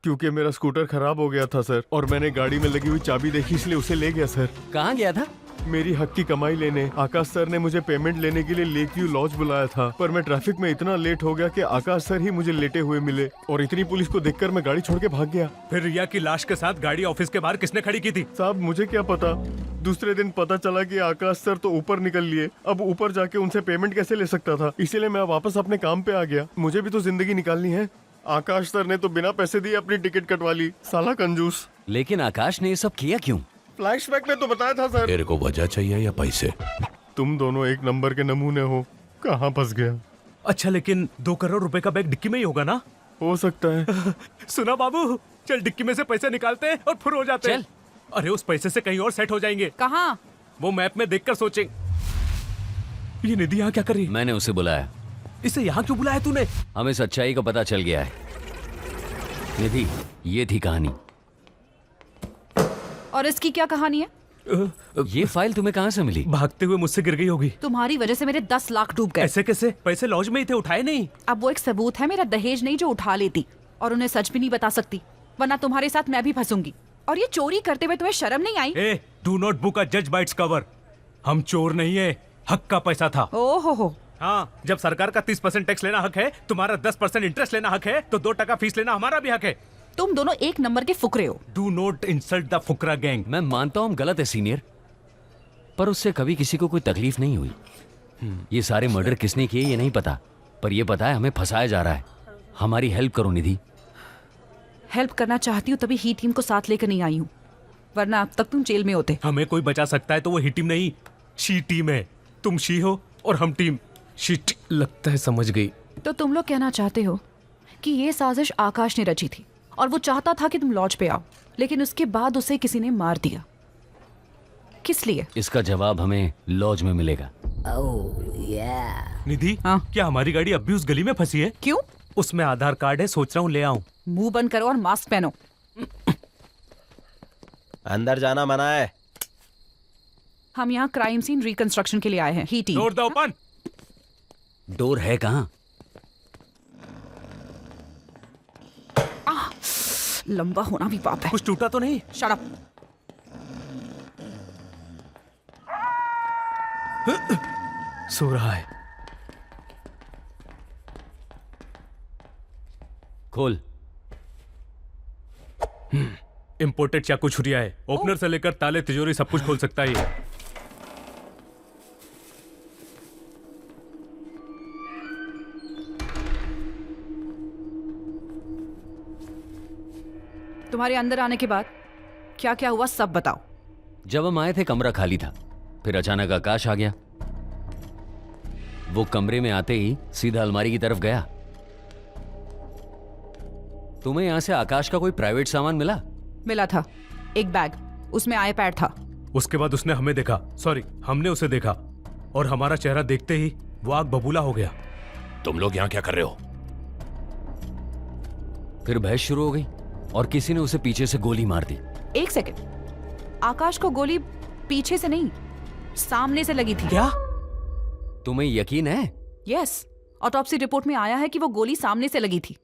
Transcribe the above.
क्योंकि मेरा स्कूटर खराब हो गया था सर, और मैंने गाड़ी में लगी हुई चाबी देखी इसलिए उसे ले गया सर। कहाँ गया था? मेरी हक की कमाई लेने। आकाश सर ने मुझे पेमेंट लेने के लिए लेक व्यू लॉज बुलाया था, पर मैं ट्रैफिक में इतना लेट हो गया कि आकाश सर ही मुझे लेटे हुए मिले और इतनी पुलिस को देखकर मैं गाड़ी छोड़ के भाग गया। फिर रिया की लाश के साथ गाड़ी ऑफिस के बाहर किसने खड़ी की थी? साहब मुझे क्या पता। दूसरे दिन पता चला कि आकाश सर तो ऊपर निकल लिए। अब ऊपर जाके उनसे पेमेंट कैसे ले सकता था, इसीलिए मैं वापस अपने काम पे आ गया। मुझे भी तो जिंदगी निकालनी है। आकाश सर ने तो बिना पैसे दिए अपनी टिकट कटवा ली, साला कंजूस। लेकिन आकाश ने ये सब किया क्यों? फ्लैशबैक में तो बताया था सर। तेरे को वजह चाहिए या पैसे? तुम दोनों एक नंबर के नमूने हो। कहाँ फंस गया? अच्छा, लेकिन 2 करोड़ रुपए का बैग डिक्की में ही होगा ना? हो सकता है। सुना बाबू, चल डिक्की में से पैसे निकालते हैं और फुर हो जाते हैं। चल। अरे उस पैसे से कहीं और सेट हो जाएंगे। कहाँ? वो मैप में देखकर सोचें। ये निधि यहाँ क्या कर रही है? मैंने उसे बुलाया। इसे यहाँ क्यों बुलाया तूने? हमें सच्चाई का पता चल गया है। निधि, ये थी कहानी। और इसकी क्या कहानी है? ये फाइल तुम्हें कहाँ से मिली? भागते हुए मुझसे गिर गई होगी। तुम्हारी वजह से मेरे 10 लाख डूब गए। ऐसे कैसे? पैसे लॉज में ही थे, उठाए नहीं। अब वो एक सबूत है मेरा दहेज नहीं जो उठा लेती, और उन्हें सच भी नहीं बता सकती, वरना तुम्हारे साथ मैं भी फंसूंगी। और ये चोरी करते हुए तुम्हें शर्म नहीं आई? ए, डू नॉट बुक अ जज बाय इट्स कवर। हम चोर नहीं है, हक का पैसा था। ओहो हो। हाँ, जब सरकार का 30% टैक्स लेना हक है, तुम्हारा 10% इंटरेस्ट लेना हक है, तो 2% फीस लेना हमारा भी हक है। तुम दोनों एक नंबर के फुकरे हो। डू नॉट इंसल्ट द फुकरा गैंग। मैं मानता हूँ हम गलत है सीनियर, पर उससे कभी किसी को कोई तकलीफ नहीं हुई। ये सारे मर्डर किसने किए ये नहीं पता, पर ये पता है हमें फंसाया जा रहा है। हमारी हेल्प करो निधि। हेल्प करना चाहती हूँ तभी ही टीम को साथ लेकर नहीं आई हूँ, वरना अब तक तुम जेल में होते। हमें कोई बचा सकता है तो वो ही टीम नहीं, शी टीम है। तुम शी हो और हम टीम शी। लगता है समझ गई। तो तुम लोग कहना चाहते हो कि ये साजिश आकाश ने रची थी और वो चाहता था कि तुम लॉज पे आओ, लेकिन उसके बाद उसे किसी ने मार दिया। किस लिए? इसका जवाब हमें लॉज में मिलेगा। निधि, हाँ? क्या हमारी गाड़ी अब भी उस गली में फंसी है? क्यों? उसमें आधार कार्ड है, सोच रहा हूँ ले आऊं। मुंह बंद करो और मास्क पहनो। अंदर जाना मना है। हम यहाँ क्राइम सीन रिकंस्ट्रक्शन के लिए आए हैं। ही team. Door the open. Door है कहाँ? लंबा होना भी पाप है। कुछ टूटा तो नहीं? Shut up. सो रहा है। खोल। इम्पोर्टेड चाकू छुरिया है। ओपनर से लेकर ताले तिजोरी सब कुछ खोल सकता है ये। तुम्हारे अंदर आने के बाद क्या क्या हुआ सब बताओ। जब हम आए थे कमरा खाली था, फिर अचानक आकाश आ गया। वो कमरे में आते ही सीधा अलमारी की तरफ गया। तुम्हें यहां से आकाश का कोई प्राइवेट सामान मिला? मिला था एक बैग, उसमें आईपैड था। उसके बाद उसने हमें देखा, सॉरी हमने उसे देखा, और हमारा चेहरा देखते ही वो आग बबूला हो गया। तुम लोग यहाँ क्या कर रहे हो? फिर बहस शुरू हो गई और किसी ने उसे पीछे से गोली मार दी। एक सेकंड, आकाश को गोली पीछे से नहीं सामने से लगी थी। क्या? तुम्हें यकीन है? यस, ऑटोप्सी रिपोर्ट में आया है कि वो गोली सामने से लगी थी।